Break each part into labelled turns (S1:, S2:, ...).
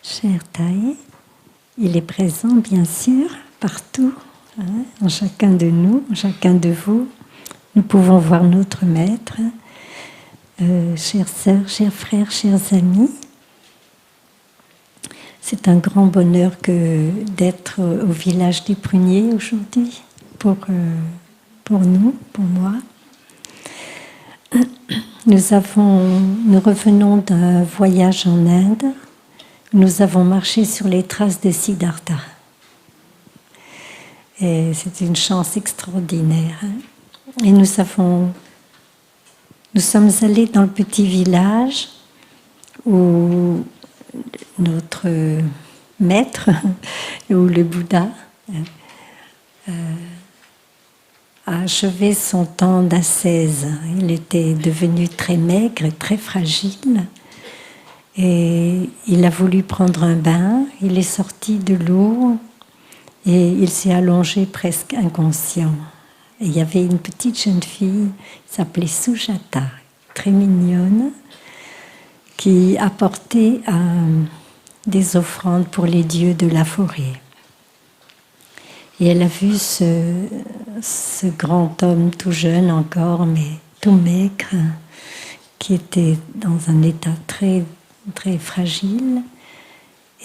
S1: Cher Taï, il est présent bien sûr partout, en chacun de nous, en chacun de vous. Nous pouvons voir notre maître. Chères sœurs, chers frères, chers amis, c'est un grand bonheur d'être au village des Pruniers aujourd'hui pour nous, pour moi. Nous revenons d'un voyage en Inde. Nous avons marché sur les traces de Siddhartha. Et c'est une chance extraordinaire. Et nous sommes allés dans le petit village où notre maître, où le Bouddha a achevé son temps d'ascèse. Il était devenu très maigre, très fragile. Et il a voulu prendre un bain, il est sorti de l'eau et il s'est allongé presque inconscient. Et il y avait une petite jeune fille, qui s'appelait Sujata, très mignonne, qui apportait des offrandes pour les dieux de la forêt. Et elle a vu ce grand homme tout jeune encore, mais tout maigre, qui était dans un état très fragile,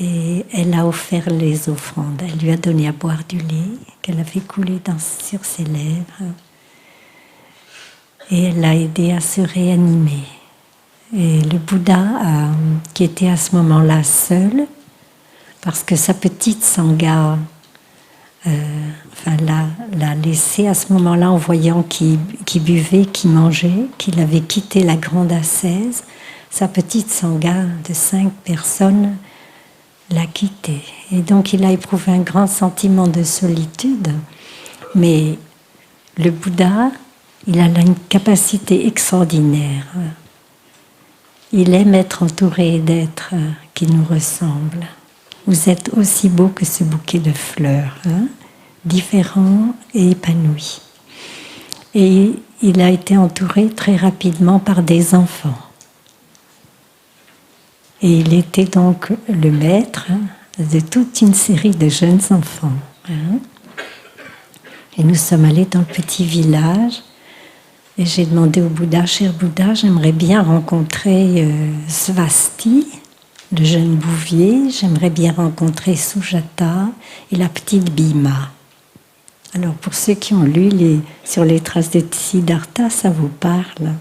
S1: et elle a offert les offrandes. Elle lui a donné à boire du lait qu'elle avait coulé sur ses lèvres, et elle l'a aidé à se réanimer. Et le Bouddha, qui était à ce moment-là seul, parce que sa petite Sangha l'a laissé à ce moment-là en voyant qu'il buvait, qu'il mangeait, qu'il avait quitté la grande ascèse. Sa petite Sangha de 5 personnes l'a quitté. Et donc il a éprouvé un grand sentiment de solitude. Mais le Bouddha, il a une capacité extraordinaire. Il aime être entouré d'êtres qui nous ressemblent. Vous êtes aussi beau que ce bouquet de fleurs, différents et épanouis. Et il a été entouré très rapidement par des enfants. Et il était donc le maître de toute une série de jeunes enfants. Et nous sommes allés dans le petit village. Et j'ai demandé au Bouddha, cher Bouddha, j'aimerais bien rencontrer Svasti, le jeune bouvier. J'aimerais bien rencontrer Sujata et la petite Bhima. Alors pour ceux qui ont lu sur les traces de Siddhartha, ça vous parle.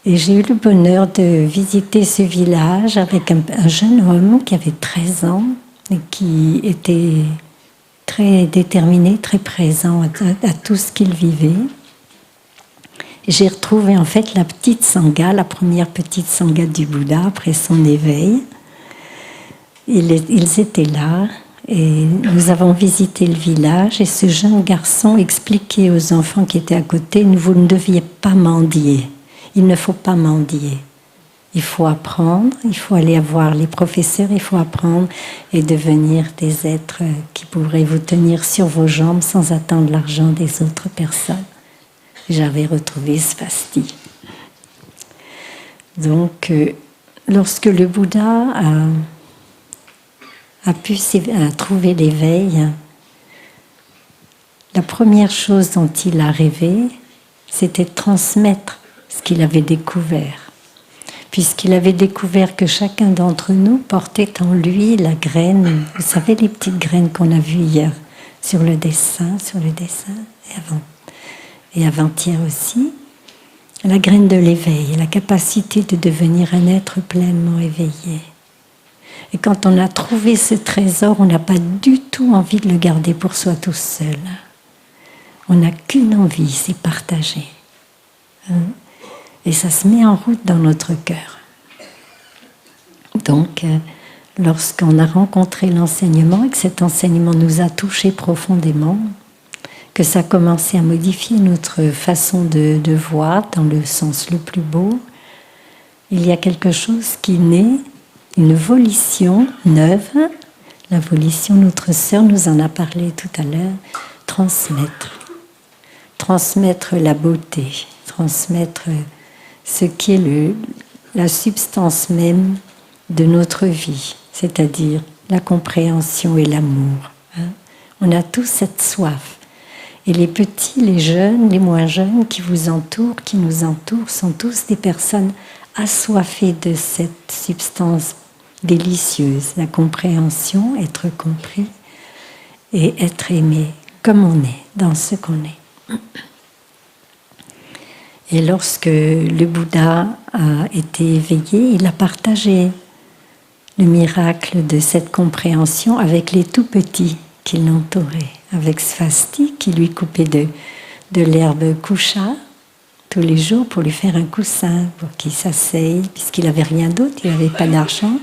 S1: Et j'ai eu le bonheur de visiter ce village avec un jeune homme qui avait 13 ans et qui était très déterminé, très présent à tout ce qu'il vivait. Et j'ai retrouvé en fait la petite Sangha, la première petite Sangha du Bouddha après son éveil. Ils étaient là et nous avons visité le village et ce jeune garçon expliquait aux enfants qui étaient à côté, vous ne deviez pas mendier. Il ne faut pas mendier. Il faut apprendre, il faut aller voir les professeurs, il faut apprendre et devenir des êtres qui pourraient vous tenir sur vos jambes sans attendre l'argent des autres personnes. J'avais retrouvé Svasti. Donc, lorsque le Bouddha a pu trouver l'éveil, la première chose dont il a rêvé, c'était de transmettre ce qu'il avait découvert. Puisqu'il avait découvert que chacun d'entre nous portait en lui la graine, vous savez les petites graines qu'on a vues hier sur le dessin et avant-hier aussi. la graine de l'éveil, la capacité de devenir un être pleinement éveillé. Et quand on a trouvé ce trésor, on n'a pas du tout envie de le garder pour soi tout seul. On n'a qu'une envie, c'est partager. Et ça se met en route dans notre cœur. Donc, lorsqu'on a rencontré l'enseignement et que cet enseignement nous a touchés profondément, que ça a commencé à modifier notre façon de voir dans le sens le plus beau, il y a quelque chose qui naît, une volition neuve. La volition, notre sœur nous en a parlé tout à l'heure, transmettre. Transmettre la beauté, transmettre ce qui est la substance même de notre vie, c'est-à-dire la compréhension et l'amour. On a tous cette soif. Et les petits, les jeunes, les moins jeunes qui vous entourent, qui nous entourent, sont tous des personnes assoiffées de cette substance délicieuse, la compréhension, être compris et être aimé comme on est, dans ce qu'on est. Et lorsque le Bouddha a été éveillé, il a partagé le miracle de cette compréhension avec les tout petits qui l'entouraient, avec Svasti qui lui coupait de l'herbe kusha tous les jours pour lui faire un coussin, pour qu'il s'asseye, puisqu'il n'avait rien d'autre, il n'avait pas d'argent.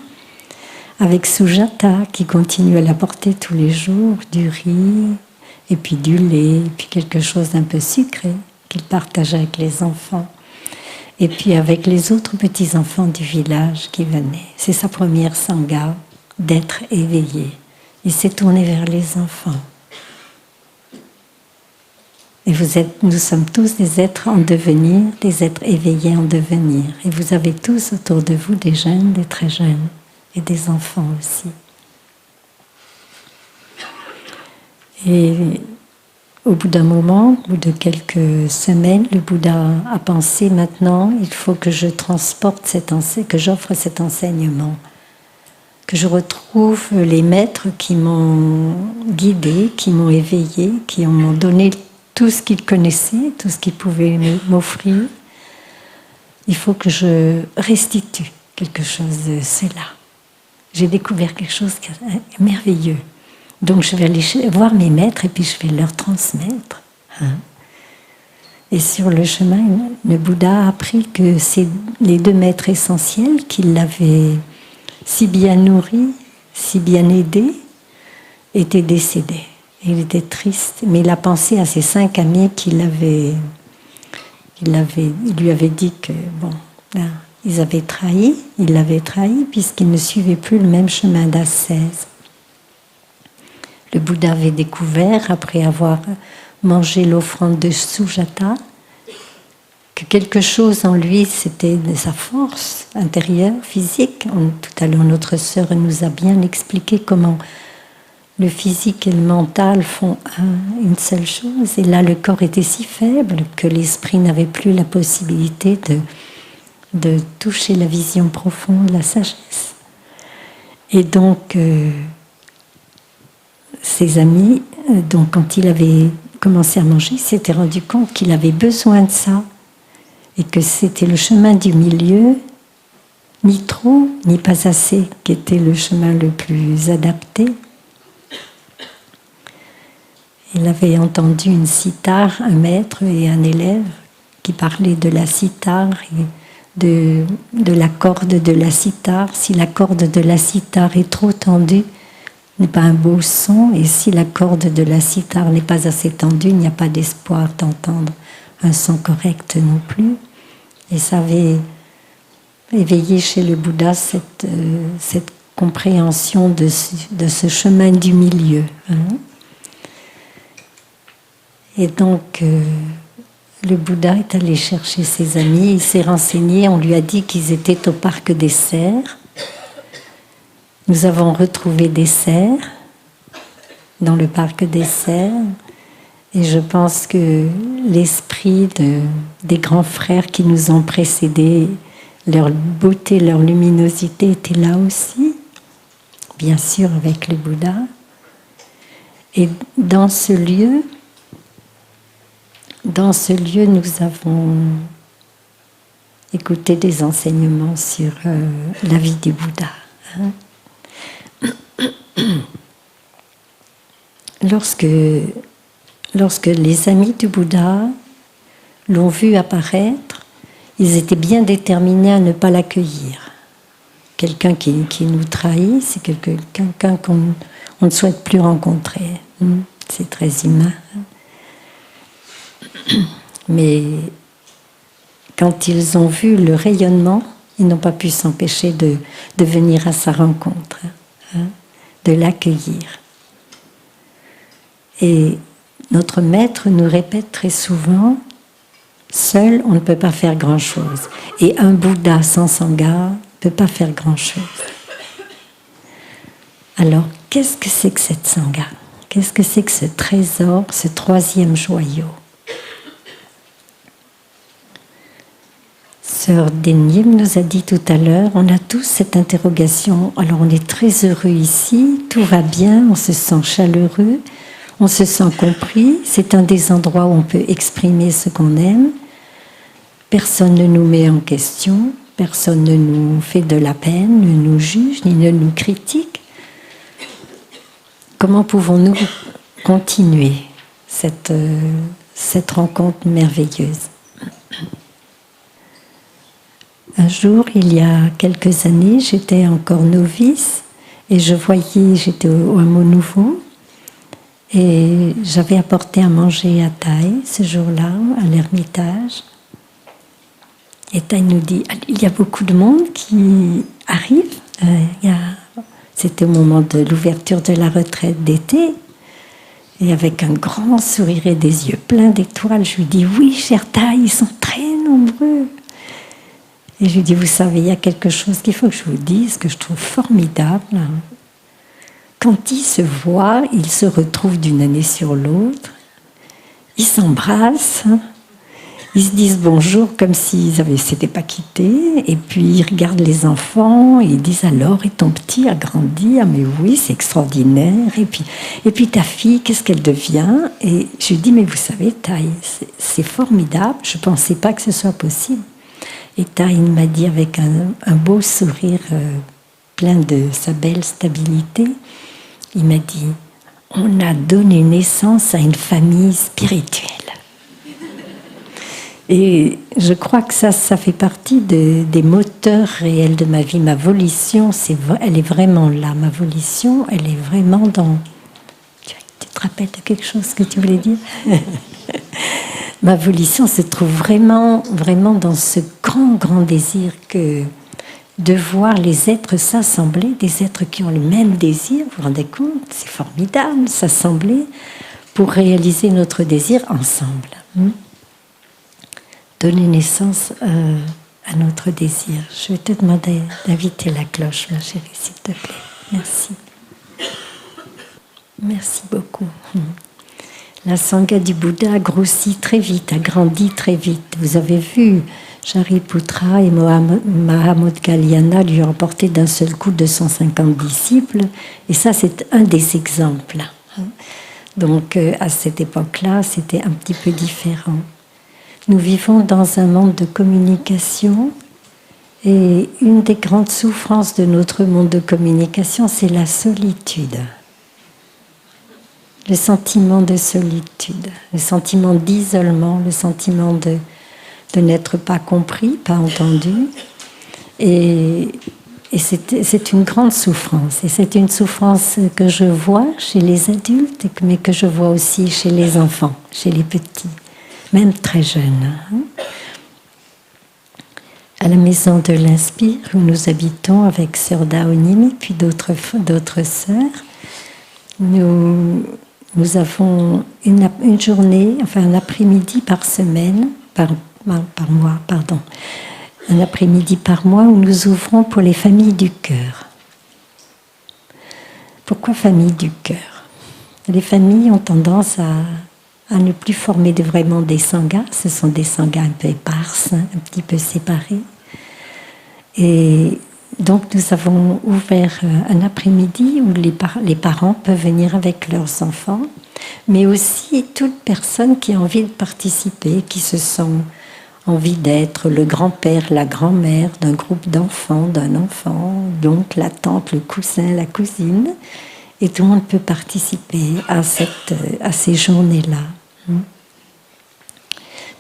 S1: Avec Sujata qui continue à l'apporter tous les jours, du riz, et puis du lait, et puis quelque chose d'un peu sucré qu'il partage avec les enfants. Et puis avec les autres petits-enfants du village qui venaient. C'est sa première sangha, d'être éveillé. Il s'est tourné vers les enfants. Et nous sommes tous des êtres en devenir, des êtres éveillés en devenir. Et vous avez tous autour de vous des jeunes, des très jeunes, et des enfants aussi. Et au bout d'un moment, au bout de quelques semaines, le Bouddha a pensé maintenant, il faut que je transporte que j'offre cet enseignement, que je retrouve les maîtres qui m'ont guidé, qui m'ont éveillé, qui m'ont donné tout ce qu'ils connaissaient, tout ce qu'ils pouvaient m'offrir. Il faut que je restitue quelque chose de cela. J'ai découvert quelque chose de merveilleux. Donc je vais aller voir mes maîtres et puis je vais leur transmettre. Et sur le chemin, le Bouddha a appris que les deux maîtres essentiels qui l'avaient si bien nourri, si bien aidé, étaient décédés. Il était triste, mais il a pensé à ses 5 amis qui lui avaient dit que ils avaient trahi, il l'avait trahi puisqu'ils ne suivaient plus le même chemin d'ascèse. Le Bouddha avait découvert, après avoir mangé l'offrande de Sujata, que quelque chose en lui, c'était de sa force intérieure, physique. Tout à l'heure, notre sœur nous a bien expliqué comment le physique et le mental font une seule chose. Et là, le corps était si faible que l'esprit n'avait plus la possibilité de toucher la vision profonde, la sagesse. Et donc, ses amis, donc quand il avait commencé à manger, il s'était rendu compte qu'il avait besoin de ça et que c'était le chemin du milieu, ni trop, ni pas assez, qui était le chemin le plus adapté. Il avait entendu une cithare, un maître et un élève qui parlaient de la cithare et de la corde de la cithare. Si la corde de la cithare est trop tendue, n'est pas un beau son, et si la corde de la cithare n'est pas assez tendue, il n'y a pas d'espoir d'entendre un son correct non plus. Et ça avait éveillé chez le Bouddha cette compréhension de ce chemin du milieu. Et donc, le Bouddha est allé chercher ses amis, il s'est renseigné, on lui a dit qu'ils étaient au parc des cerfs. Nous avons retrouvé des cerfs dans le parc des cerfs et je pense que l'esprit des grands frères qui nous ont précédés, leur beauté, leur luminosité était là aussi, bien sûr avec le Bouddha. Et dans ce lieu, nous avons écouter des enseignements sur la vie du Bouddha. Hein. Lorsque les amis du Bouddha l'ont vu apparaître, ils étaient bien déterminés à ne pas l'accueillir. Quelqu'un qui nous trahit, c'est quelqu'un qu'on ne souhaite plus rencontrer. C'est très humain. Mais quand ils ont vu le rayonnement, ils n'ont pas pu s'empêcher de venir à sa rencontre, de l'accueillir. Et notre maître nous répète très souvent, seul on ne peut pas faire grand-chose. Et un Bouddha sans Sangha ne peut pas faire grand-chose. Alors, qu'est-ce que c'est que cette Sangha? Qu'est-ce que c'est que ce trésor, ce troisième joyau? Sœur Denim nous a dit tout à l'heure, on a tous cette interrogation. Alors on est très heureux ici, tout va bien, on se sent chaleureux, on se sent compris. C'est un des endroits où on peut exprimer ce qu'on aime. Personne ne nous met en question, personne ne nous fait de la peine, ne nous juge, ni ne nous critique. Comment pouvons-nous continuer cette rencontre merveilleuse? Un jour, il y a quelques années, j'étais encore novice et j'étais au hameau nouveau et j'avais apporté à manger à Thaï ce jour-là, à l'Ermitage. Et Thaï nous dit, il y a beaucoup de monde qui arrive. C'était au moment de l'ouverture de la retraite d'été. Et avec un grand sourire et des yeux pleins d'étoiles, je lui dis, oui, cher Thaï, ils sont très nombreux. Et je lui dis, vous savez, il y a quelque chose qu'il faut que je vous dise, que je trouve formidable. Quand ils se voient, ils se retrouvent d'une année sur l'autre, ils s'embrassent, ils se disent bonjour comme s'ils ne s'étaient pas quittés, et puis ils regardent les enfants, et ils disent alors, et ton petit a grandi? Ah mais oui, c'est extraordinaire, et puis ta fille, qu'est-ce qu'elle devient? Et je lui dis, mais vous savez, Thaï, c'est formidable, je ne pensais pas que ce soit possible. Et Thaï m'a dit avec un beau sourire plein de sa belle stabilité, il m'a dit, on a donné naissance à une famille spirituelle. Et je crois que ça fait partie des moteurs réels de ma vie. Ma volition, elle est vraiment là. Ma volition, elle est vraiment dans... Tu te rappelles de quelque chose que tu voulais dire? Ma volition se trouve vraiment, vraiment dans ce grand désir de voir les êtres s'assembler, des êtres qui ont le même désir, vous vous rendez compte? C'est formidable, s'assembler pour réaliser notre désir ensemble. Donner naissance à notre désir. Je vais te demander d'inviter la cloche, ma chérie, s'il te plaît. Merci. Merci beaucoup. La Sangha du Bouddha a grossi très vite, a grandi très vite. Vous avez vu, Shariputra et Mahamudgalyana lui ont emporté d'un seul coup 250 disciples. Et ça, c'est un des exemples. Donc, à cette époque-là, c'était un petit peu différent. Nous vivons dans un monde de communication. Et une des grandes souffrances de notre monde de communication, c'est la solitude. Le sentiment de solitude, le sentiment d'isolement, le sentiment de n'être pas compris, pas entendu. Et c'est une grande souffrance. Et c'est une souffrance que je vois chez les adultes, mais que je vois aussi chez les enfants, chez les petits, même très jeunes. À la maison de l'Inspire, où nous habitons avec Sœur Daonim, puis d'autres sœurs, nous avons une journée, enfin un après-midi par semaine, par mois, pardon, un après-midi par mois où nous ouvrons pour les familles du cœur. Pourquoi familles du cœur? Les familles ont tendance à ne plus former vraiment des sanghas. Ce sont des sanghas un peu éparses, un petit peu séparés. Et donc nous avons ouvert un après-midi où les parents peuvent venir avec leurs enfants, mais aussi toute personne qui a envie de participer, qui se sent envie d'être le grand-père, la grand-mère d'un groupe d'enfants, d'un enfant, donc la tante, le cousin, la cousine, et tout le monde peut participer à ces journées-là.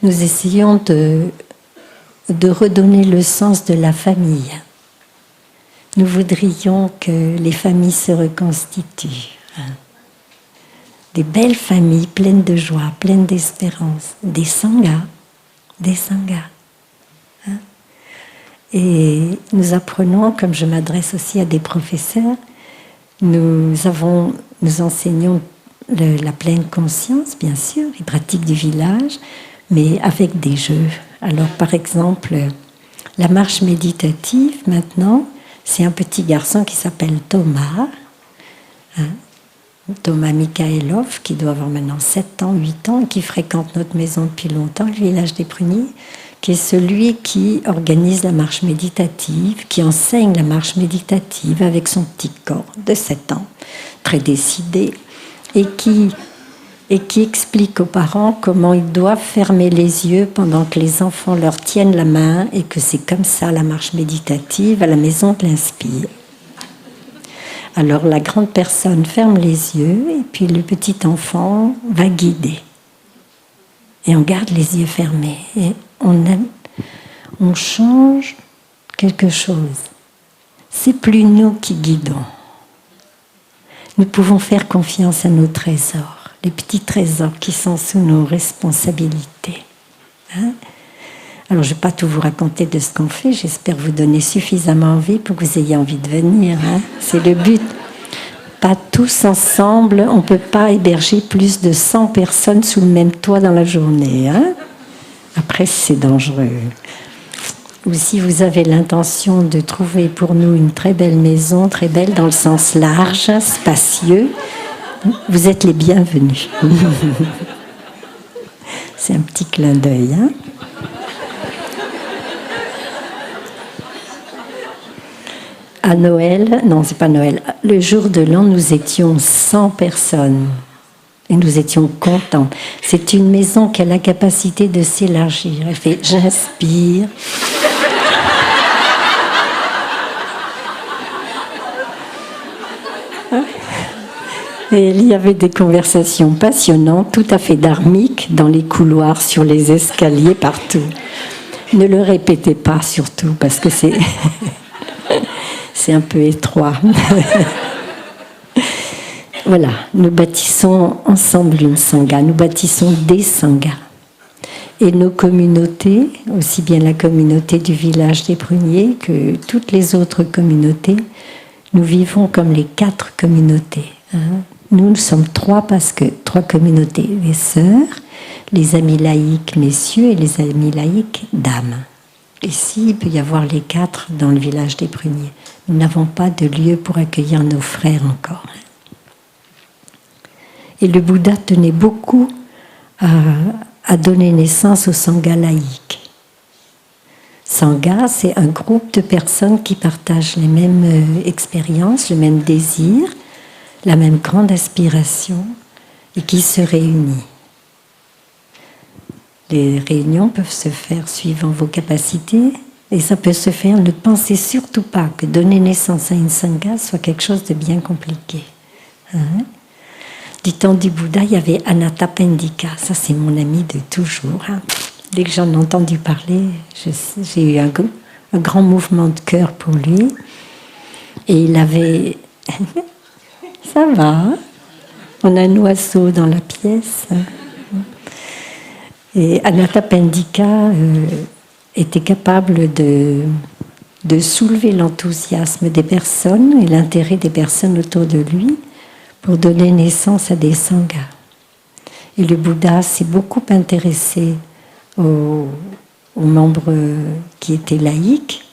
S1: Nous essayons de redonner le sens de la famille. Nous voudrions que les familles se reconstituent. Des belles familles pleines de joie, pleines d'espérance, des sanghas. Et nous apprenons, comme je m'adresse aussi à des professeurs, nous enseignons la pleine conscience, bien sûr, les pratiques du village, mais avec des jeux. Alors, par exemple, la marche méditative, maintenant, c'est un petit garçon qui s'appelle Thomas, Thomas Mikhailov, qui doit avoir maintenant 7 ans, 8 ans, qui fréquente notre maison depuis longtemps, le village des Pruniers, qui est celui qui organise la marche méditative, qui enseigne la marche méditative avec son petit corps de 7 ans, très décidé, et qui explique aux parents comment ils doivent fermer les yeux pendant que les enfants leur tiennent la main, et que c'est comme ça la marche méditative à la maison de l'Inspire. Alors la grande personne ferme les yeux et puis le petit enfant va guider. Et on garde les yeux fermés et on change quelque chose. C'est plus nous qui guidons. Nous pouvons faire confiance à nos trésors, les petits trésors qui sont sous nos responsabilités. Alors je ne vais pas tout vous raconter de ce qu'on fait, j'espère vous donner suffisamment envie pour que vous ayez envie de venir. C'est le but. Pas tous ensemble, on ne peut pas héberger plus de 100 personnes sous le même toit dans la journée. Après, c'est dangereux. Ou si vous avez l'intention de trouver pour nous une très belle maison, très belle dans le sens large, spacieux, vous êtes les bienvenus. C'est un petit clin d'œil. À Noël, non, c'est pas Noël, le jour de l'an, nous étions 100 personnes. Et nous étions contents. C'est une maison qui a la capacité de s'élargir. Elle fait « j'inspire ». Et il y avait des conversations passionnantes, tout à fait dharmiques, dans les couloirs, sur les escaliers, partout. Ne le répétez pas, surtout, parce que c'est... c'est un peu étroit. Voilà, nous bâtissons ensemble une sangha, nous bâtissons des sanghas. Et nos communautés, aussi bien la communauté du village des Pruniers que toutes les autres communautés, nous vivons comme les 4 communautés. Nous sommes 3 parce que 3 communautés, les sœurs, les amis laïcs messieurs et les amis laïcs dames. Ici, il peut y avoir les 4 dans le village des Pruniers. Nous n'avons pas de lieu pour accueillir nos frères encore. Et le Bouddha tenait beaucoup à donner naissance au Sangha laïque. Sangha, c'est un groupe de personnes qui partagent les mêmes expériences, le même désir, la même grande aspiration et qui se réunissent. Les réunions peuvent se faire suivant vos capacités et ça peut se faire. Ne pensez surtout pas que donner naissance à une sangha soit quelque chose de bien compliqué. Du temps du Bouddha, il y avait Anathapindika. Ça, c'est mon ami de toujours. Dès que j'en ai entendu parler, j'ai eu un grand mouvement de cœur pour lui. Et il avait... Ça va, on a un oiseau dans la pièce. Et Anathapindika était capable de soulever l'enthousiasme des personnes et l'intérêt des personnes autour de lui pour donner naissance à des sanghas. Et le Bouddha s'est beaucoup intéressé aux membres qui étaient laïcs,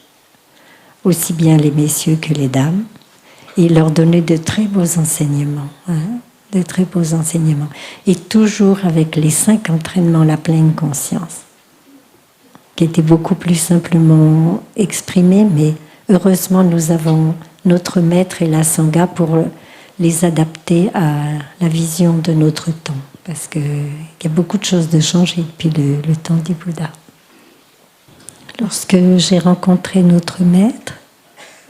S1: aussi bien les messieurs que les dames, et il leur donnait de très beaux enseignements. De très beaux enseignements. Et toujours avec les 5 entraînements, la pleine conscience, qui étaient beaucoup plus simplement exprimés, mais heureusement nous avons notre maître et la sangha pour les adapter à la vision de notre temps, parce qu'il y a beaucoup de choses de changer depuis le temps du Bouddha. lorsque j'ai rencontré notre maître,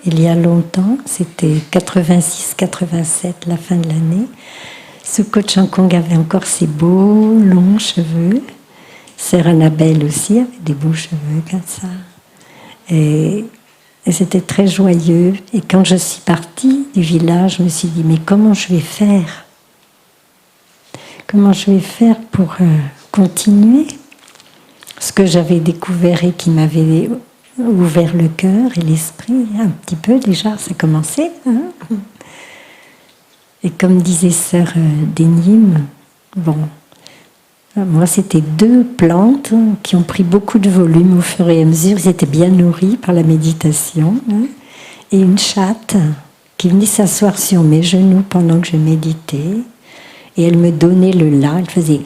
S1: il y a longtemps, c'était 86-87, la fin de l'année, Suko Chankong avait encore ses beaux, longs cheveux. Sœur Annabelle aussi avait des beaux cheveux comme ça. Et c'était très joyeux. Et quand je suis partie du village, je me suis dit, mais comment je vais faire? Comment je vais faire pour continuer ce que j'avais découvert et qui m'avait ouvert le cœur et l'esprit un petit peu déjà, ça commençait. Hein, et comme disait Sœur Denim, bon, moi c'était 2 plantes qui ont pris beaucoup de volume au fur et à mesure, ils étaient bien nourris par la méditation, hein, et une chatte qui venait s'asseoir sur mes genoux pendant que je méditais, et elle me donnait le lait, elle faisait...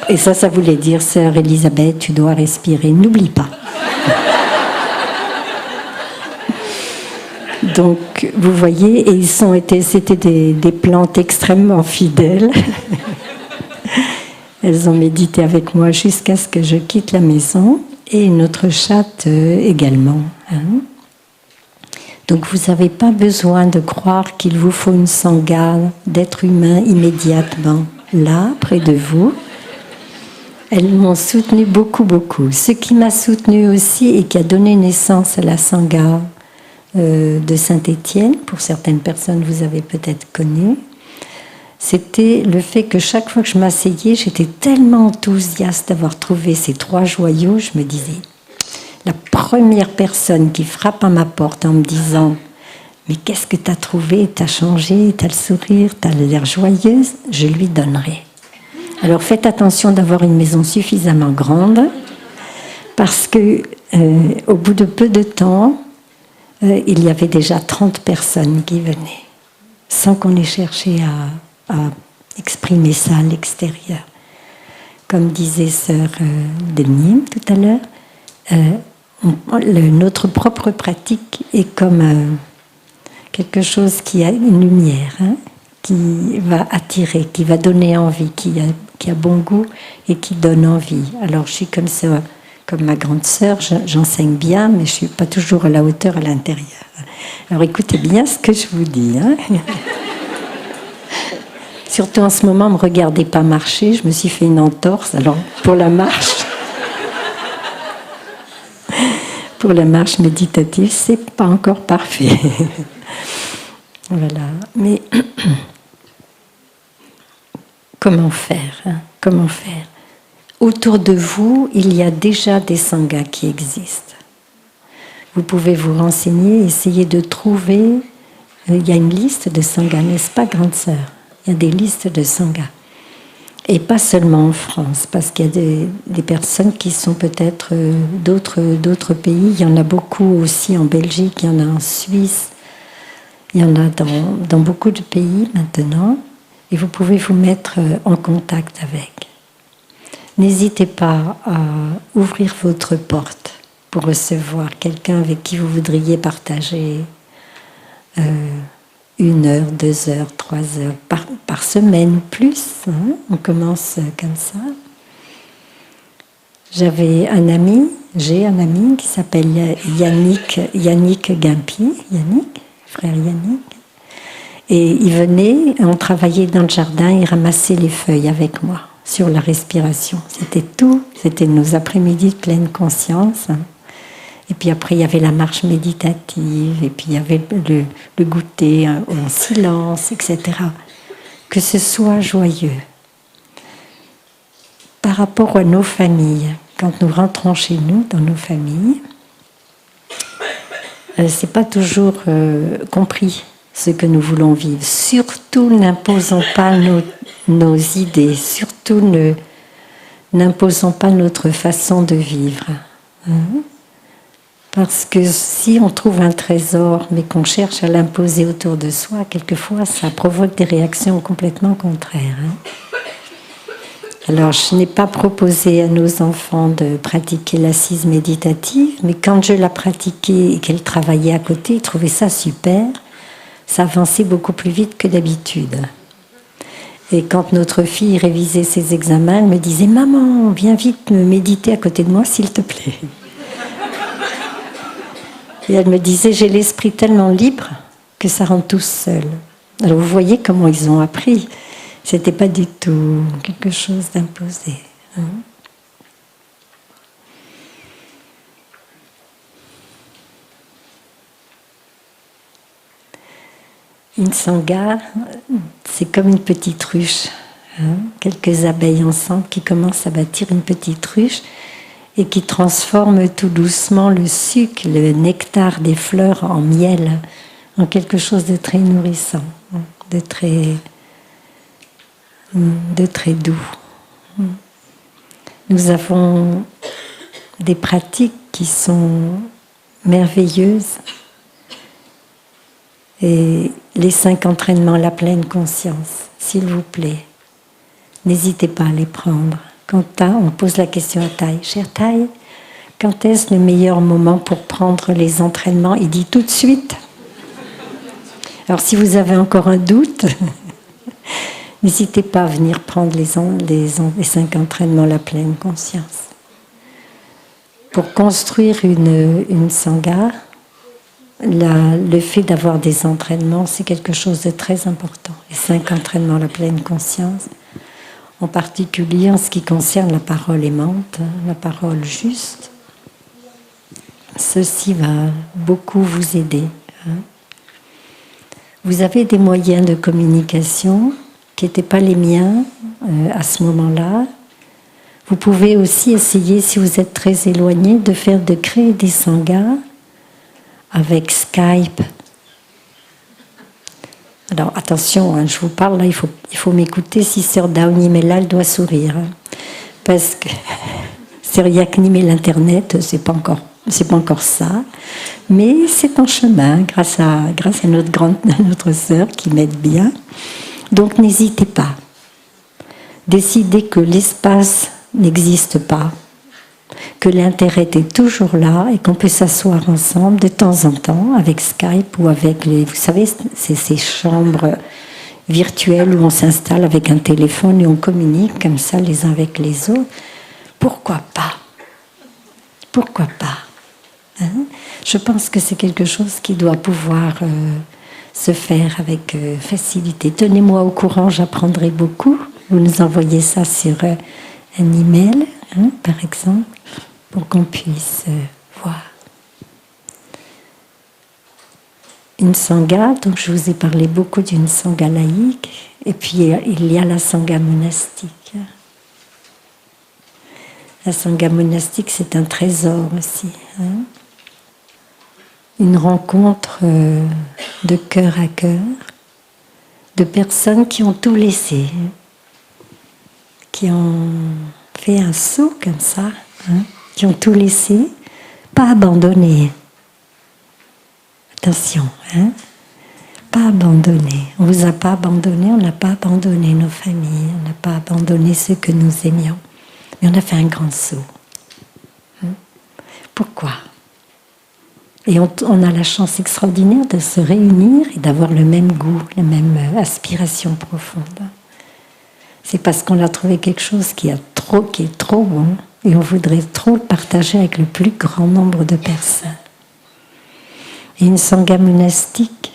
S1: Et ça voulait dire, Sœur Elisabeth, tu dois respirer, n'oublie pas. Donc, vous voyez, et c'était des plantes extrêmement fidèles. Elles ont médité avec moi jusqu'à ce que je quitte la maison, et une autre chatte également. Hein. Donc, vous n'avez pas besoin de croire qu'il vous faut une sangha d'être humain immédiatement là, près de vous. Elles m'ont soutenu beaucoup, beaucoup. Ce qui m'a soutenu aussi et qui a donné naissance à la sangha de Saint-Étienne, pour certaines personnes vous avez peut-être connu, c'était le fait que chaque fois que je m'asseyais, j'étais tellement enthousiaste d'avoir trouvé ces 3 joyaux, je me disais, la première personne qui frappe à ma porte en me disant « Mais qu'est-ce que tu as trouvé? Tu as changé, tu as le sourire, tu as l'air joyeuse », je lui donnerai. Alors faites attention d'avoir une maison suffisamment grande, parce que au bout de peu de temps, il y avait déjà 30 personnes qui venaient, sans qu'on ait cherché à exprimer ça à l'extérieur. Comme disait Sœur Denim tout à l'heure, notre propre pratique est comme quelque chose qui a une lumière, hein, qui va attirer, qui va donner envie, qui a bon goût et qui donne envie. Alors je suis comme ça. Comme ma grande sœur, j'enseigne bien, mais je ne suis pas toujours à la hauteur à l'intérieur. Alors écoutez bien ce que je vous dis. Hein. Surtout en ce moment, ne me regardez pas marcher, je me suis fait une entorse. Alors pour la marche méditative, c'est pas encore parfait. Voilà. Mais comment faire, hein? Comment faire? Autour de vous, il y a déjà des sanghas qui existent. Vous pouvez vous renseigner, essayer de trouver. Il y a une liste de sanghas, n'est-ce pas, grande sœur? Il y a des listes de sanghas. Et pas seulement en France, parce qu'il y a des personnes qui sont peut-être d'autres pays. Il y en a beaucoup aussi en Belgique, il y en a en Suisse, il y en a dans beaucoup de pays maintenant. Et vous pouvez vous mettre en contact avec. N'hésitez pas à ouvrir votre porte pour recevoir quelqu'un avec qui vous voudriez partager 1 heure, 2 heures, 3 heures par semaine ou plus. Hein, on commence comme ça. J'ai un ami qui s'appelle Yannick Guimpi, frère Yannick. Et il venait, on travaillait dans le jardin, il ramassait les feuilles avec moi. Sur la respiration. C'était tout. C'était nos après-midi de pleine conscience. Et puis après, il y avait la marche méditative, et puis il y avait le goûter en silence, etc. Que ce soit joyeux. Par rapport à nos familles, quand nous rentrons chez nous, dans nos familles, c'est pas toujours compris ce que nous voulons vivre. Surtout, n'imposons pas nos idées, surtout n'imposons pas notre façon de vivre. Hein? Parce que si on trouve un trésor, mais qu'on cherche à l'imposer autour de soi, quelquefois ça provoque des réactions complètement contraires. Hein? Alors, je n'ai pas proposé à nos enfants de pratiquer l'assise méditative, mais quand je la pratiquais et qu'elle travaillait à côté, ils trouvaient ça super. Ça avançait beaucoup plus vite que d'habitude. Et quand notre fille révisait ses examens, elle me disait « Maman, viens vite me méditer à côté de moi, s'il te plaît. » Et elle me disait « J'ai l'esprit tellement libre que ça rend tout seul. » Alors vous voyez comment ils ont appris. C'était pas du tout quelque chose d'imposé. Hein. Une sangha, c'est comme une petite ruche. Hein. Quelques abeilles ensemble qui commencent à bâtir une petite ruche et qui transforment tout doucement le sucre, le nectar des fleurs en miel, en quelque chose de très nourrissant, de très doux. Nous avons des pratiques qui sont merveilleuses et les 5 entraînements à la pleine conscience, s'il vous plaît, n'hésitez pas à les prendre. Quand on pose la question à Thaï, chère Thaï, quand est-ce le meilleur moment pour prendre les entraînements? Il dit tout de suite. Alors si vous avez encore un doute, n'hésitez pas à venir prendre les 5 entraînements à la pleine conscience. Pour construire une sangha, le fait d'avoir des entraînements, c'est quelque chose de très important. Les 5 entraînements à la pleine conscience, en particulier en ce qui concerne la parole aimante, la parole juste, ceci va beaucoup vous aider. Vous avez des moyens de communication qui n'étaient pas les miens à ce moment-là. Vous pouvez aussi essayer, si vous êtes très éloigné, de créer des sanghas avec Skype. Alors attention, hein, je vous parle là, il faut m'écouter. Si Sœur Daouni est là, elle doit sourire. Hein, parce que Sœur Yaknim et l'Internet, c'est pas encore ça. Mais c'est en chemin, grâce à notre sœur qui m'aide bien. Donc n'hésitez pas. Décidez que l'espace n'existe pas, que l'intérêt est toujours là et qu'on peut s'asseoir ensemble de temps en temps avec Skype ou avec vous savez, c'est ces chambres virtuelles où on s'installe avec un téléphone et on communique comme ça les uns avec les autres. Pourquoi pas? Pourquoi pas? Hein? Je pense que c'est quelque chose qui doit pouvoir se faire avec facilité. Tenez-moi au courant, j'apprendrai beaucoup. Vous nous envoyez ça sur un email, hein, par exemple, pour qu'on puisse voir. Une sangha, donc je vous ai parlé beaucoup d'une sangha laïque, et puis il y a la sangha monastique. La sangha monastique, c'est un trésor aussi. Hein. Une rencontre de cœur à cœur, de personnes qui ont tout laissé, qui ont fait un saut comme ça, hein, qui ont tout laissé, pas abandonné. Attention, hein, pas abandonné. On ne vous a pas abandonné, on n'a pas abandonné nos familles, on n'a pas abandonné ceux que nous aimions. Mais on a fait un grand saut. Hein. Pourquoi ? Et on a la chance extraordinaire de se réunir et d'avoir le même goût, la même aspiration profonde. C'est parce qu'on a trouvé quelque chose qui est trop bon et on voudrait trop le partager avec le plus grand nombre de personnes. Et une sangha monastique,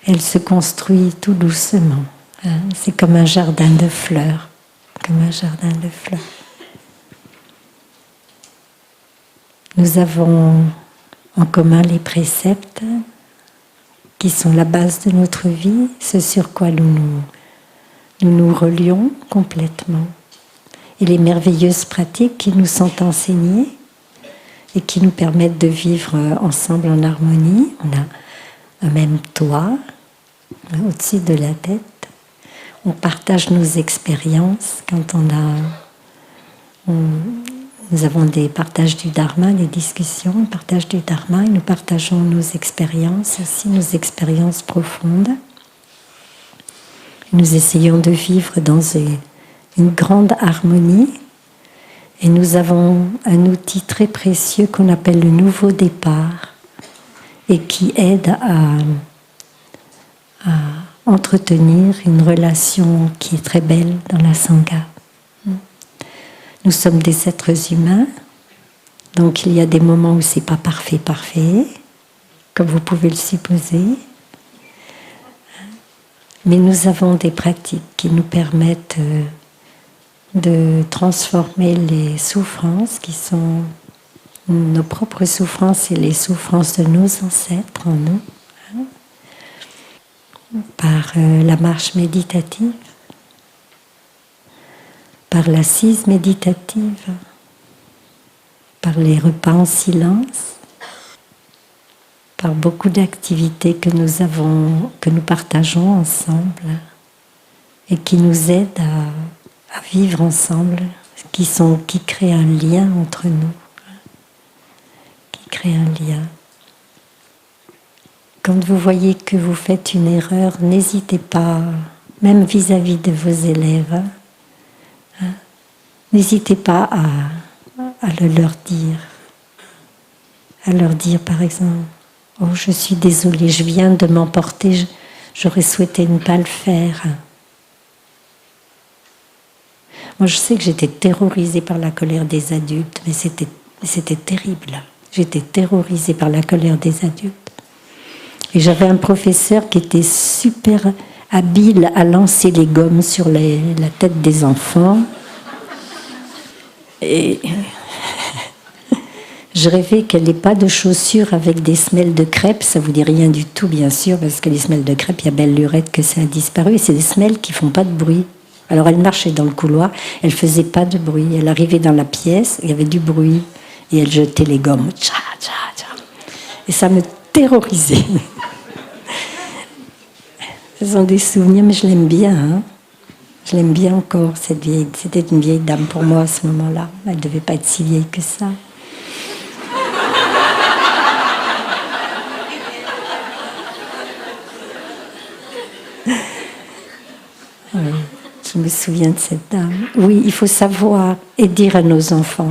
S1: elle se construit tout doucement. Hein. C'est comme un jardin de fleurs. Comme un jardin de fleurs. Nous avons en commun les préceptes qui sont la base de notre vie, ce sur quoi nous relions complètement. Et les merveilleuses pratiques qui nous sont enseignées et qui nous permettent de vivre ensemble en harmonie. On a un même toit au-dessus de la tête. On partage nos expériences quand nous avons des partages du Dharma, des discussions, on partage du Dharma et nous partageons nos expériences aussi, nos expériences profondes. Nous essayons de vivre dans une grande harmonie et nous avons un outil très précieux qu'on appelle le nouveau départ et qui aide à entretenir une relation qui est très belle dans la Sangha. Nous sommes des êtres humains, donc il y a des moments où c'est pas parfait, comme vous pouvez le supposer. Mais nous avons des pratiques qui nous permettent de transformer les souffrances qui sont nos propres souffrances et les souffrances de nos ancêtres en nous, par la marche méditative, par l'assise méditative, par les repas en silence, par beaucoup d'activités que nous partageons ensemble et qui nous aident à vivre ensemble, qui créent un lien entre nous, qui créent un lien. Quand vous voyez que vous faites une erreur, n'hésitez pas, même vis-à-vis de vos élèves, n'hésitez pas à le leur dire. À leur dire par exemple, « Oh, je suis désolée, je viens de m'emporter, j'aurais souhaité ne pas le faire. » Moi, je sais que j'étais terrorisée par la colère des adultes, mais c'était terrible. J'étais terrorisée par la colère des adultes. Et j'avais un professeur qui était super habile à lancer les gommes sur la tête des enfants. Et je rêvais qu'elle n'ait pas de chaussures avec des semelles de crêpes. Ça ne vous dit rien du tout, bien sûr, parce que les semelles de crêpes, il y a belle lurette que ça a disparu. Et c'est des semelles qui ne font pas de bruit. Alors elle marchait dans le couloir, elle ne faisait pas de bruit. Elle arrivait dans la pièce, il y avait du bruit. Et elle jetait les gommes. Tcha, tcha, tcha. Et ça me terrorisait. Ce sont des souvenirs, mais je l'aime bien. Hein. Je l'aime bien encore, cette vieille. C'était une vieille dame pour moi à ce moment-là. Elle ne devait pas être si vieille que ça. Oui, je me souviens de cette dame. Oui, il faut savoir et dire à nos enfants,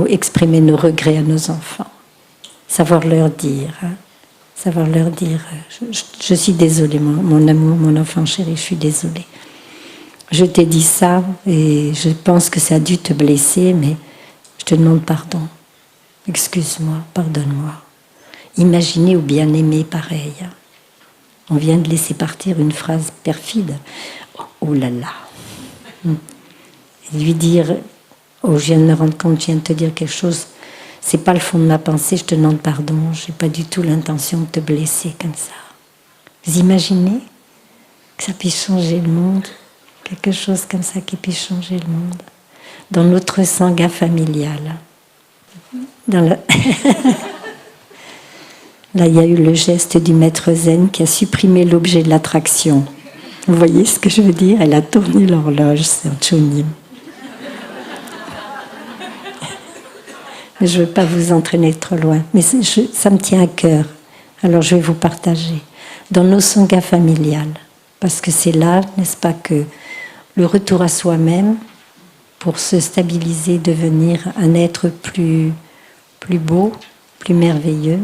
S1: exprimer nos regrets à nos enfants. Savoir leur dire. Hein. Savoir leur dire, je suis désolée, mon amour, mon enfant chéri, je suis désolée. Je t'ai dit ça et je pense que ça a dû te blesser, mais je te demande pardon. Excuse-moi, pardonne-moi. Imaginez ou bien aimer pareil. On vient de laisser partir une phrase perfide. Oh là là. Et lui dire, oh je viens de me rendre compte, je viens de te dire quelque chose. C'est pas le fond de ma pensée, je te demande pardon, je n'ai pas du tout l'intention de te blesser comme ça. Vous imaginez que ça puisse changer le monde, quelque chose comme ça qui puisse changer le monde, dans notre sangha familial. Là, il y a eu le geste du maître zen qui a supprimé l'objet de l'attraction. Vous voyez ce que je veux dire? Elle a tourné l'horloge, c'est un chonim. Je ne veux pas vous entraîner trop loin, mais ça me tient à cœur. Alors je vais vous partager. Dans nos sanghas familiales, parce que c'est là, n'est-ce pas, que le retour à soi-même, pour se stabiliser, devenir un être plus beau, plus merveilleux,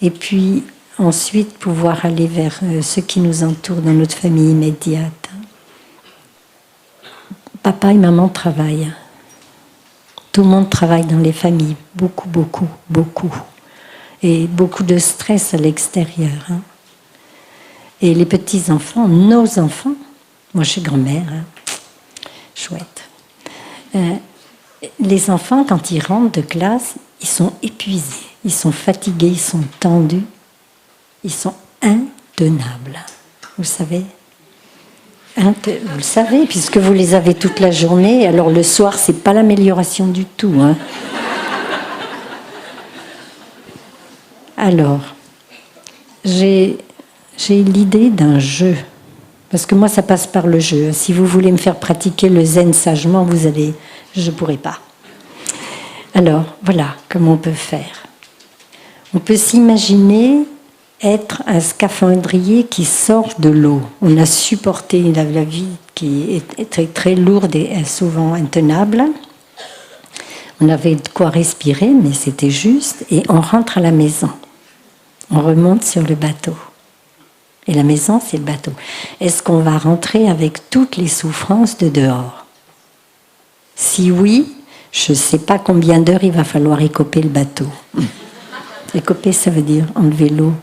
S1: et puis ensuite pouvoir aller vers ceux qui nous entourent dans notre famille immédiate. Papa et maman travaillent. Tout le monde travaille dans les familles, beaucoup. Et beaucoup de stress à l'extérieur. Hein. Et les petits-enfants, nos enfants, moi je suis grand-mère, hein. Chouette. Les enfants, quand ils rentrent de classe, ils sont épuisés, ils sont fatigués, ils sont tendus, ils sont intenables. Vous savez ? Vous le savez, puisque vous les avez toute la journée, alors le soir, c'est pas l'amélioration du tout. Hein. Alors, j'ai l'idée d'un jeu, parce que moi, ça passe par le jeu. Si vous voulez me faire pratiquer le zen sagement, je ne pourrai pas. Alors, voilà comment on peut faire. On peut s'imaginer être un scaphandrier qui sort de l'eau. On a supporté la vie qui est très, très lourde et souvent intenable. On avait de quoi respirer, mais c'était juste. Et on rentre à la maison. On remonte sur le bateau. Et la maison, c'est le bateau. Est-ce qu'on va rentrer avec toutes les souffrances de dehors? Si oui, je ne sais pas combien d'heures il va falloir écoper le bateau. Écoper, ça veut dire enlever l'eau,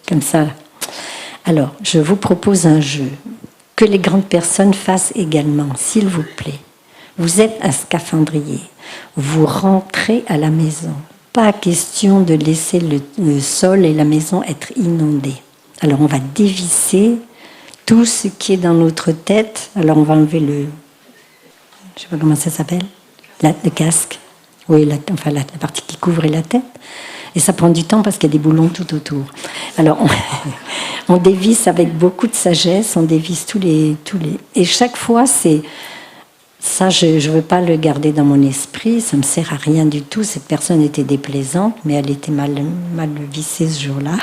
S1: comme ça. Alors, je vous propose un jeu que les grandes personnes fassent également, s'il vous plaît. Vous êtes un scaphandrier. Vous rentrez à la maison. Pas question de laisser le sol et la maison être inondés. Alors, on va dévisser tout ce qui est dans notre tête. Alors, on va enlever je ne sais pas comment ça s'appelle, le casque. Oui, la partie qui couvre la tête. Et ça prend du temps parce qu'il y a des boulons tout autour. Alors, on dévisse avec beaucoup de sagesse, on dévisse tous les... Et chaque fois, c'est... Ça, je ne veux pas le garder dans mon esprit, ça ne me sert à rien du tout. Cette personne était déplaisante, mais elle était mal vissée ce jour-là.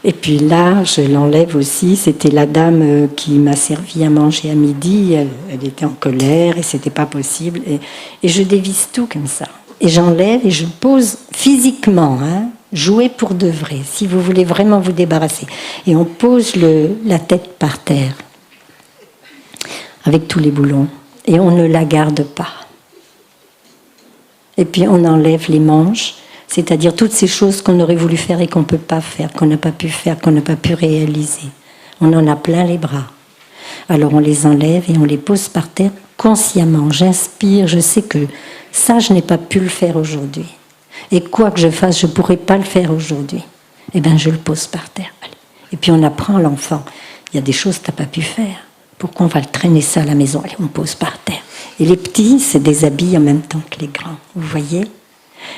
S1: Et puis là, je l'enlève aussi. C'était la dame qui m'a servi à manger à midi. Elle était en colère et c'était pas possible. Et je dévisse tout comme ça. Et j'enlève et je pose physiquement, jouer pour de vrai, si vous voulez vraiment vous débarrasser. Et on pose la tête par terre, avec tous les boulons. Et on ne la garde pas. Et puis on enlève les manches. C'est-à-dire toutes ces choses qu'on aurait voulu faire et qu'on ne peut pas faire, qu'on n'a pas pu faire, qu'on n'a pas pu réaliser. On en a plein les bras. Alors on les enlève et on les pose par terre consciemment. J'inspire, je sais que ça, je n'ai pas pu le faire aujourd'hui. Et quoi que je fasse, je ne pourrais pas le faire aujourd'hui. Eh bien, je le pose par terre. Et puis on apprend à l'enfant. Il y a des choses que tu n'as pas pu faire. Pourquoi on va le traîner ça à la maison? Allez, on pose par terre. Et les petits se déshabillent en même temps que les grands. Vous voyez?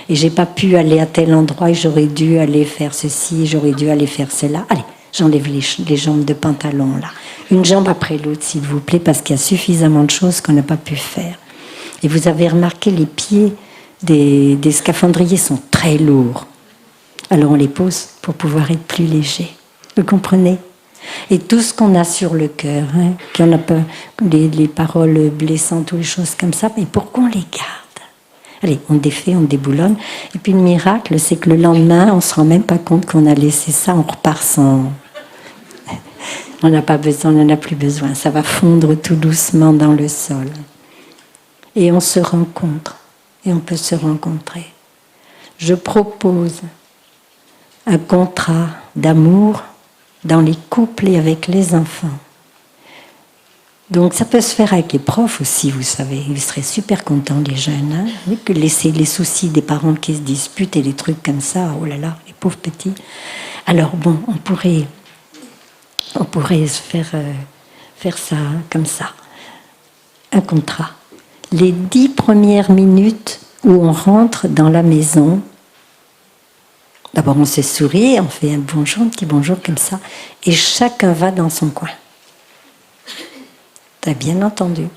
S1: Et j'ai pas pu aller à tel endroit et j'aurais dû aller faire ceci, j'aurais dû aller faire cela. Allez, j'enlève les jambes de pantalon là. Une jambe après l'autre, s'il vous plaît, parce qu'il y a suffisamment de choses qu'on n'a pas pu faire. Et vous avez remarqué, les pieds des scaphandriers sont très lourds. Alors on les pose pour pouvoir être plus léger. Vous comprenez? Et tout ce qu'on a sur le cœur, qu'on n'a pas, les paroles blessantes ou les choses comme ça, mais pourquoi on les garde? Allez, on défait, on déboulonne. Et puis le miracle, c'est que le lendemain, on ne se rend même pas compte qu'on a laissé ça, on repart sans... On n'a pas besoin, on n'en a plus besoin. Ça va fondre tout doucement dans le sol. Et on se rencontre. Et on peut se rencontrer. Je propose un contrat d'amour dans les couples et avec les enfants. Donc ça peut se faire avec les profs aussi, vous savez. Ils seraient super contents, les jeunes. Oui, que laisser les soucis des parents qui se disputent et les trucs comme ça, oh là là, les pauvres petits. Alors bon, on pourrait faire ça comme ça. Un contrat. Les 10 premières minutes où on rentre dans la maison, d'abord on se sourit, on fait un bonjour, un petit bonjour comme ça, et chacun va dans son coin. T'as bien entendu.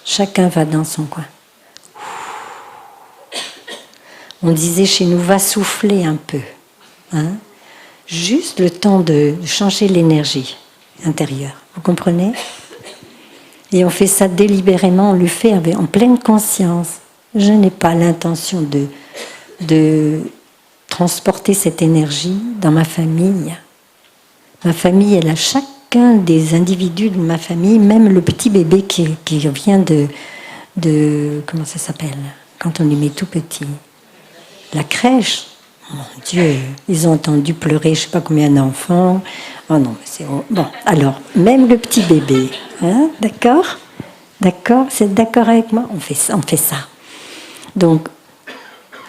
S1: Chacun va dans son coin. On disait chez nous, va souffler un peu. Juste le temps de changer l'énergie intérieure. Vous comprenez? Et on fait ça délibérément, on le fait en pleine conscience. Je n'ai pas l'intention de transporter cette énergie dans ma famille. Ma famille, elle a chacun des individus de ma famille, même le petit bébé qui vient de comment ça s'appelle, quand on les met tout petits, la crèche. Mon Dieu, ils ont entendu pleurer je ne sais pas combien d'enfants. Oh non, mais c'est... Bon, alors, même le petit bébé, d'accord? D'accord? Vous êtes d'accord avec moi? On fait ça. Donc,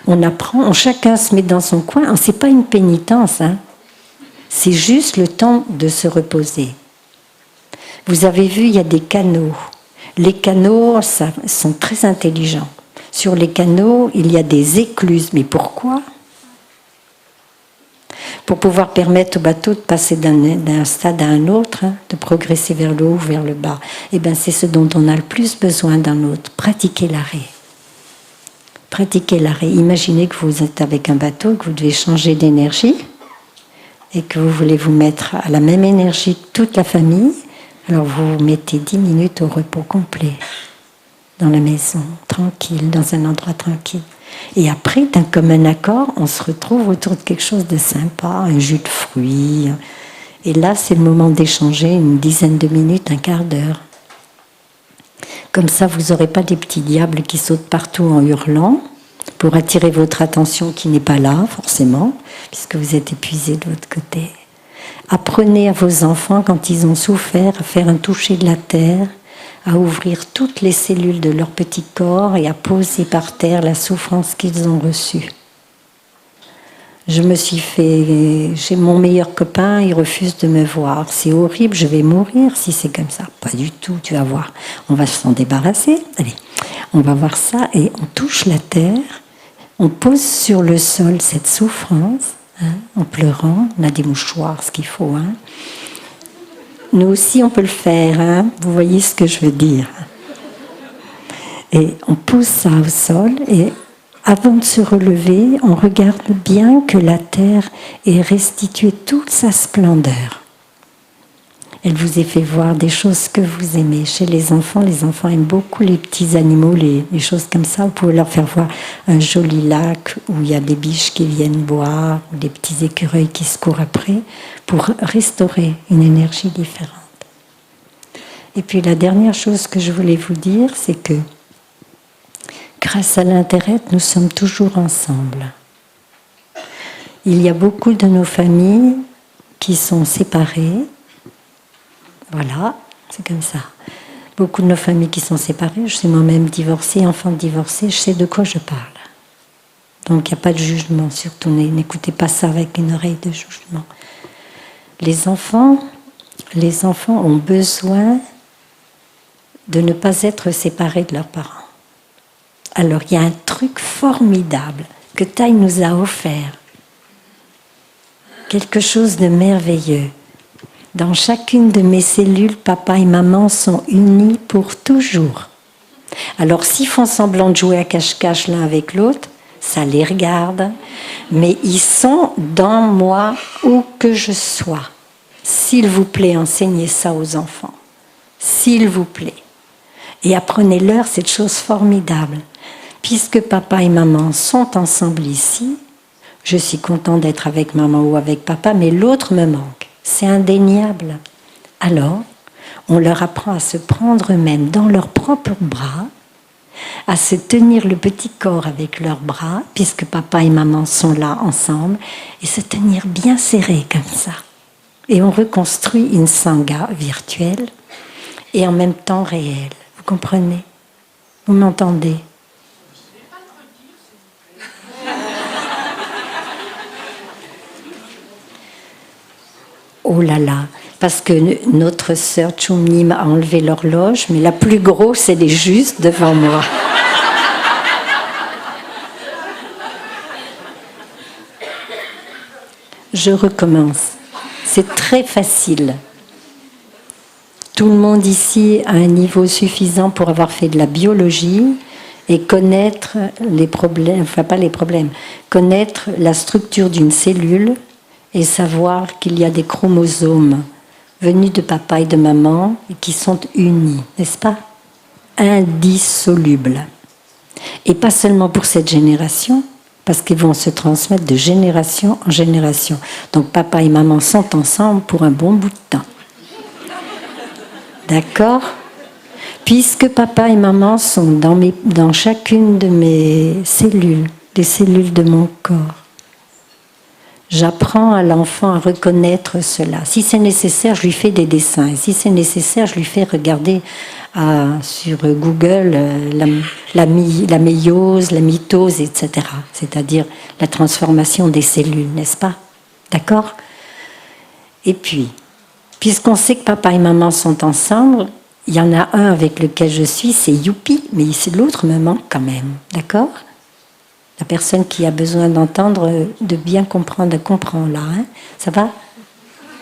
S1: on apprend, chacun se met dans son coin. Ce n'est pas une pénitence, c'est juste le temps de se reposer. Vous avez vu, il y a des canaux. Les canaux sont très intelligents. Sur les canaux, il y a des écluses. Mais pourquoi? Pour pouvoir permettre au bateau de passer d'un stade à un autre, de progresser vers le haut ou vers le bas. Eh bien, c'est ce dont on a le plus besoin dans notre. Pratiquer l'arrêt. Pratiquer l'arrêt. Imaginez que vous êtes avec un bateau, que vous devez changer d'énergie et que vous voulez vous mettre à la même énergie que toute la famille. Alors vous mettez 10 minutes au repos complet dans la maison, tranquille, dans un endroit tranquille. Et après, d'un commun accord, on se retrouve autour de quelque chose de sympa, un jus de fruits. Et là, c'est le moment d'échanger une dizaine de minutes, un quart d'heure. Comme ça, vous n'aurez pas des petits diables qui sautent partout en hurlant pour attirer votre attention qui n'est pas là, forcément, puisque vous êtes épuisé de votre côté. Apprenez à vos enfants, quand ils ont souffert, à faire un toucher de la terre, à ouvrir toutes les cellules de leur petit corps et à poser par terre la souffrance qu'ils ont reçue. Je me suis fait... J'ai mon meilleur copain, il refuse de me voir. C'est horrible, je vais mourir si c'est comme ça. Pas du tout, tu vas voir. On va s'en débarrasser. Allez, on va voir ça et on touche la terre. On pose sur le sol cette souffrance, en pleurant. On a des mouchoirs, ce qu'il faut. Nous aussi, on peut le faire. Vous voyez ce que je veux dire. Et on pose ça au sol et avant de se relever, on regarde bien que la terre ait restitué toute sa splendeur. Elle vous a fait voir des choses que vous aimez. Chez les enfants aiment beaucoup les petits animaux, les choses comme ça. Vous pouvez leur faire voir un joli lac où il y a des biches qui viennent boire, ou des petits écureuils qui se courent après, pour restaurer une énergie différente. Et puis la dernière chose que je voulais vous dire, c'est que grâce à l'Internet, nous sommes toujours ensemble. Il y a beaucoup de nos familles qui sont séparées. Voilà, c'est comme ça. Beaucoup de nos familles qui sont séparées. Je suis moi-même divorcée, enfant divorcée, je sais de quoi je parle. Donc il n'y a pas de jugement, surtout n'écoutez pas ça avec une oreille de jugement. Les enfants ont besoin de ne pas être séparés de leurs parents. Alors, il y a un truc formidable que Thaï nous a offert. Quelque chose de merveilleux. Dans chacune de mes cellules, papa et maman sont unis pour toujours. Alors, s'ils font semblant de jouer à cache-cache l'un avec l'autre, ça les regarde. Mais ils sont dans moi où que je sois. S'il vous plaît, enseignez ça aux enfants. S'il vous plaît. Et apprenez-leur cette chose formidable. Puisque papa et maman sont ensemble ici, je suis contente d'être avec maman ou avec papa, mais l'autre me manque. C'est indéniable. Alors, on leur apprend à se prendre eux-mêmes dans leurs propres bras, à se tenir le petit corps avec leurs bras, puisque papa et maman sont là ensemble, et se tenir bien serrés comme ça. Et on reconstruit une sangha virtuelle et en même temps réelle. Vous comprenez? Vous m'entendez? Oh là là, parce que notre sœur Chumnim a enlevé l'horloge, mais la plus grosse, elle est juste devant moi. Je recommence. C'est très facile. Tout le monde ici a un niveau suffisant pour avoir fait de la biologie et connaître les problèmes, enfin pas les problèmes, connaître la structure d'une cellule et savoir qu'il y a des chromosomes venus de papa et de maman et qui sont unis, n'est-ce pas? Indissolubles. Et pas seulement pour cette génération, parce qu'ils vont se transmettre de génération en génération. Donc papa et maman sont ensemble pour un bon bout de temps. D'accord? Puisque papa et maman sont dans chacune de mes cellules, les cellules de mon corps. J'apprends à l'enfant à reconnaître cela. Si c'est nécessaire, je lui fais des dessins. Et si c'est nécessaire, je lui fais regarder sur Google la méiose, la mitose, etc. C'est-à-dire la transformation des cellules, n'est-ce pas? D'accord? Et puis, puisqu'on sait que papa et maman sont ensemble, il y en a un avec lequel je suis, c'est Youpi, mais l'autre me manque quand même. D'accord? La personne qui a besoin d'entendre, de bien comprendre, comprend là. Ça va?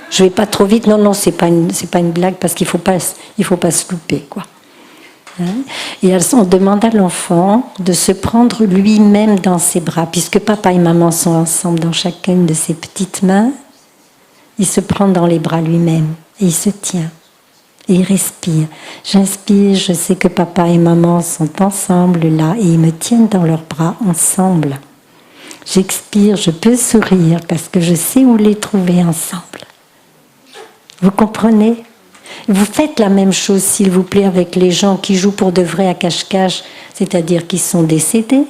S1: Je ne vais pas trop vite. Non, c'est pas une blague parce qu'il faut pas se louper, quoi. Et on demande à l'enfant de se prendre lui-même dans ses bras, puisque papa et maman sont ensemble dans chacune de ses petites mains. Il se prend dans les bras lui-même et il se tient. Et ils respirent. J'inspire, je sais que papa et maman sont ensemble là et ils me tiennent dans leurs bras ensemble. J'expire, je peux sourire parce que je sais où les trouver ensemble. Vous comprenez ? Vous faites la même chose, s'il vous plaît, avec les gens qui jouent pour de vrai à cache-cache, c'est-à-dire qui sont décédés.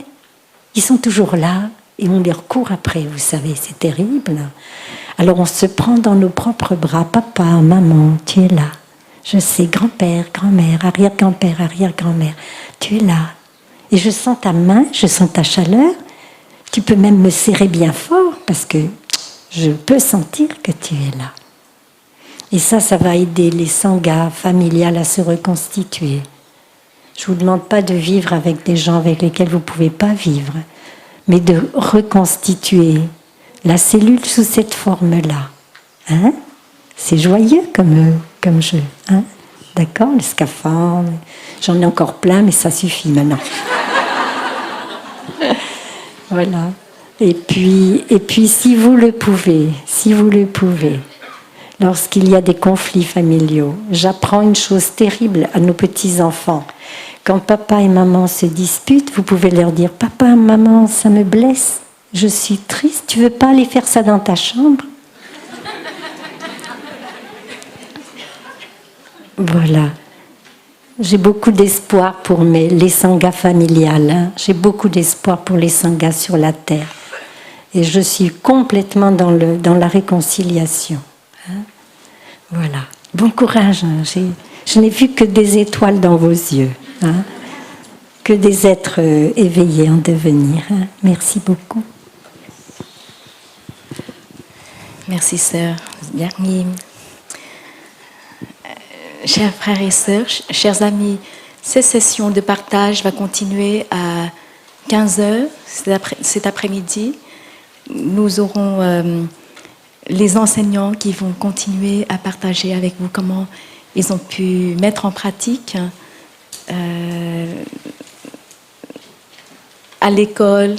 S1: Ils sont toujours là et on les recourt après, vous savez, c'est terrible. Alors on se prend dans nos propres bras. Papa, maman, tu es là. Je sais, grand-père, grand-mère, arrière-grand-père, arrière-grand-mère, tu es là. Et je sens ta main, je sens ta chaleur. Tu peux même me serrer bien fort parce que je peux sentir que tu es là. Et ça va aider les sanghas familiales à se reconstituer. Je ne vous demande pas de vivre avec des gens avec lesquels vous ne pouvez pas vivre, mais de reconstituer la cellule sous cette forme-là. Hein ? C'est joyeux comme jeu. Hein ? D'accord ? Le scaphandre. J'en ai encore plein, mais ça suffit maintenant. Voilà. Et puis, si vous le pouvez, lorsqu'il y a des conflits familiaux, j'apprends une chose terrible à nos petits-enfants. Quand papa et maman se disputent, vous pouvez leur dire « Papa, maman, ça me blesse, je suis triste, tu veux pas aller faire ça dans ta chambre ?» Voilà. J'ai beaucoup d'espoir pour les sanghas familiales. Hein. J'ai beaucoup d'espoir pour les sanghas sur la terre. Et je suis complètement dans la réconciliation. Hein. Voilà. Bon courage. Hein. Je n'ai vu que des étoiles dans vos yeux. Hein. Que des êtres éveillés en devenir. Hein. Merci beaucoup.
S2: Merci, sœur Dernier. Chers frères et sœurs, chers amis, cette session de partage va continuer à 15h cet après-midi. Nous aurons les enseignants qui vont continuer à partager avec vous comment ils ont pu mettre en pratique à l'école,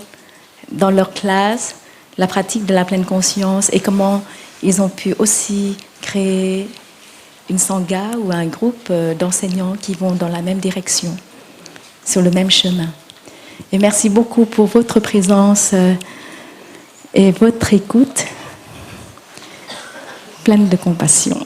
S2: dans leur classe, la pratique de la pleine conscience et comment ils ont pu aussi créer une sangha ou un groupe d'enseignants qui vont dans la même direction, sur le même chemin. Et merci beaucoup pour votre présence et votre écoute, pleine de compassion.